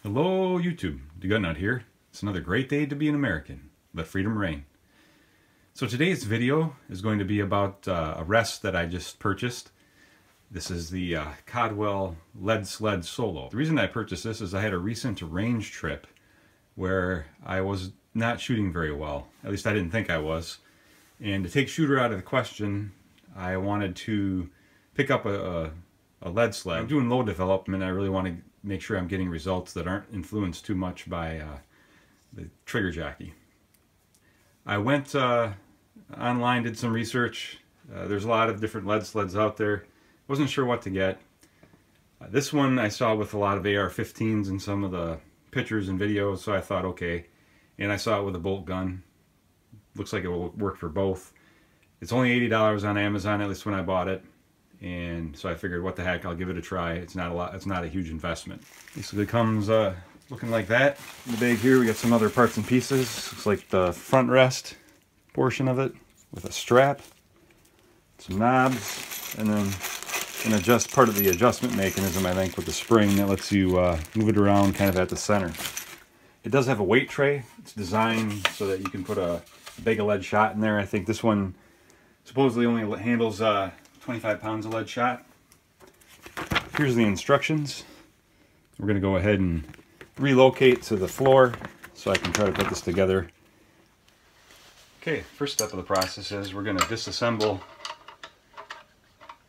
Hello YouTube, DeGutNut here. It's another great day to be an American. Let freedom reign. So today's video is going to be about a rest that I just purchased. This is the Caldwell Lead Sled Solo. The reason I purchased this is I had a recent range trip where I was not shooting very well. At least I didn't think I was. And to take shooter out of the question, I wanted to pick up a lead sled. I'm doing low development. I really want to make sure I'm getting results that aren't influenced too much by the trigger jockey. I went online, did some research. There's a lot of different lead sleds out there. Wasn't sure what to get. This one I saw with a lot of AR-15s in some of the pictures and videos, so I thought okay. And I saw it with a bolt gun. Looks like it will work for both. It's only $80 on Amazon, at least when I bought it. And so I figured, what the heck, I'll give it a try. It's not a lot. It's not a huge investment. Basically comes looking like that. In the bag here we got some other parts and pieces. Looks like the front rest portion of it with a strap, some knobs, and then part of the adjustment mechanism, I think, with the spring that lets you move it around kind of at the center. It does have a weight tray. It's designed so that you can put a bag of lead shot in there. I think this one supposedly only handles 25 pounds of lead shot. Here's the instructions. We're going to go ahead and relocate to the floor so I can try to put this together. Okay, first step of the process is we're going to disassemble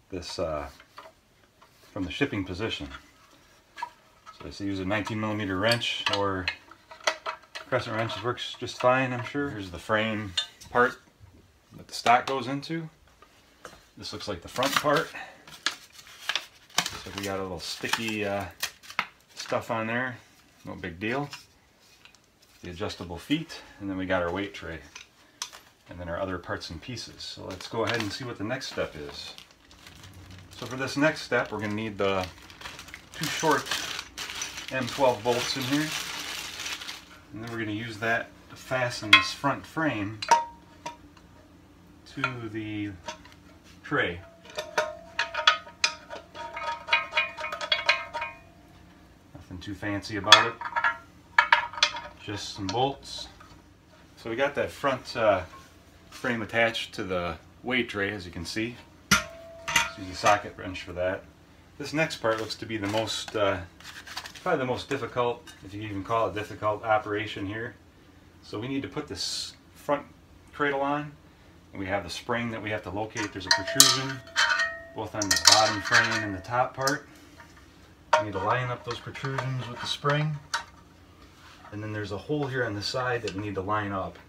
this from the shipping position. So I use a 19mm wrench, or crescent wrench works just fine, I'm sure. Here's the frame part that the stock goes into. This looks like the front part. So we got a little sticky stuff on there. No big deal. The adjustable feet, and then we got our weight tray, and then our other parts and pieces. So let's go ahead and see what the next step is. So for this next step, we're going to need the two short M12 bolts in here, and then we're going to use that to fasten this front frame to the tray. Nothing too fancy about it, just some bolts. So we got that front frame attached to the weight tray, as you can see. Let's use a socket wrench for that. This next part looks to be the most, probably the most difficult, if you can even call it difficult, operation here. So we need to put this front cradle on. We have the spring that we have to locate. There's a protrusion both on the bottom frame and the top part. We need to line up those protrusions with the spring. And then there's a hole here on the side that we need to line up.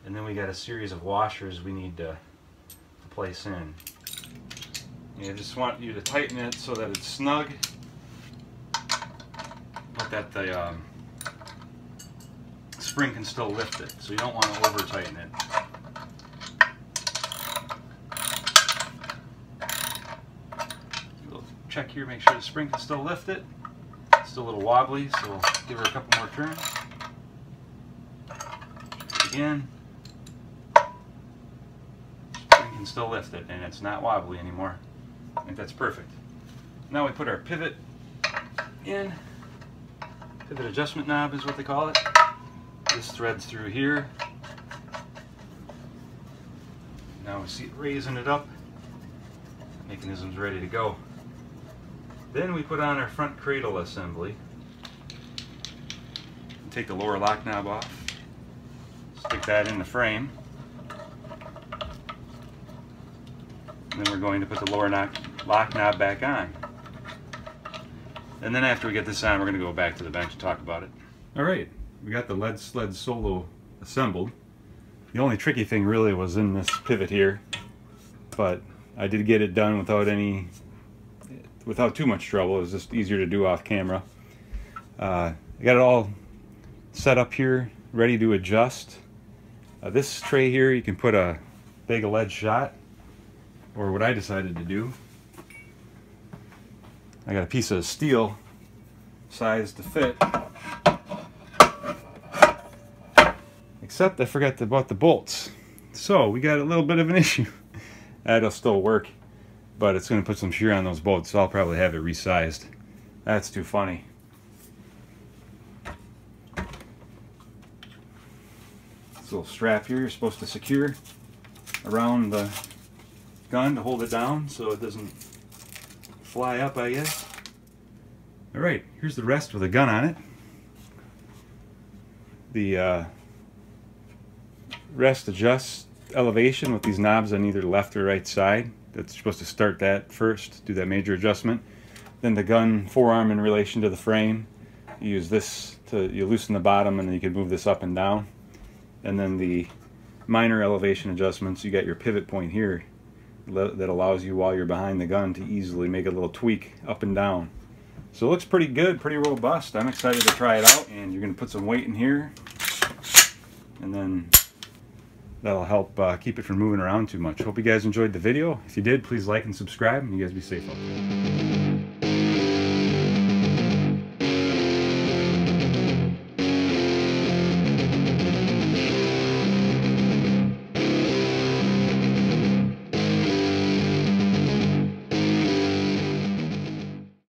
And then we got a series of washers we need to place in. And I just want you to tighten it so that it's snug, but that the spring can still lift it. So you don't want to over tighten it. Check here, make sure the spring can still lift it. It's still a little wobbly, so we'll give her a couple more turns. Check it again. Spring can still lift it, and it's not wobbly anymore. I think that's perfect. Now we put our pivot in. Pivot adjustment knob is what they call it. This threads through here. Now we see it raising it up. The mechanism's ready to go. Then we put on our front cradle assembly. Take the lower lock knob off. Stick that in the frame. And then we're going to put the lower lock knob back on. And then after we get this on, we're going to go back to the bench and talk about it. Alright, we got the Lead Sled Solo assembled. The only tricky thing really was in this pivot here, but I did get it done without too much trouble. It was just easier to do off camera. I got it all set up here, ready to adjust. This tray here, you can put a bag of lead shot, or what I decided to do, I got a piece of steel size to fit, except I forgot about the bolts. So we got a little bit of an issue. That'll still work, but it's going to put some shear on those bolts, so I'll probably have it resized. That's too funny. This little strap here you're supposed to secure around the gun to hold it down so it doesn't fly up, I guess. Alright, here's the rest with a gun on it. The rest adjusts elevation with these knobs on either the left or right side. That's supposed to start that first, do that major adjustment. Then the gun forearm in relation to the frame. You use this to loosen the bottom, and then you can move this up and down. And then the minor elevation adjustments, you got your pivot point here that allows you, while you're behind the gun, to easily make a little tweak up and down. So it looks pretty good, pretty robust. I'm excited to try it out, and you're going to put some weight in here, and then that'll help keep it from moving around too much. Hope you guys enjoyed the video. If you did, please like and subscribe, and you guys be safe out there.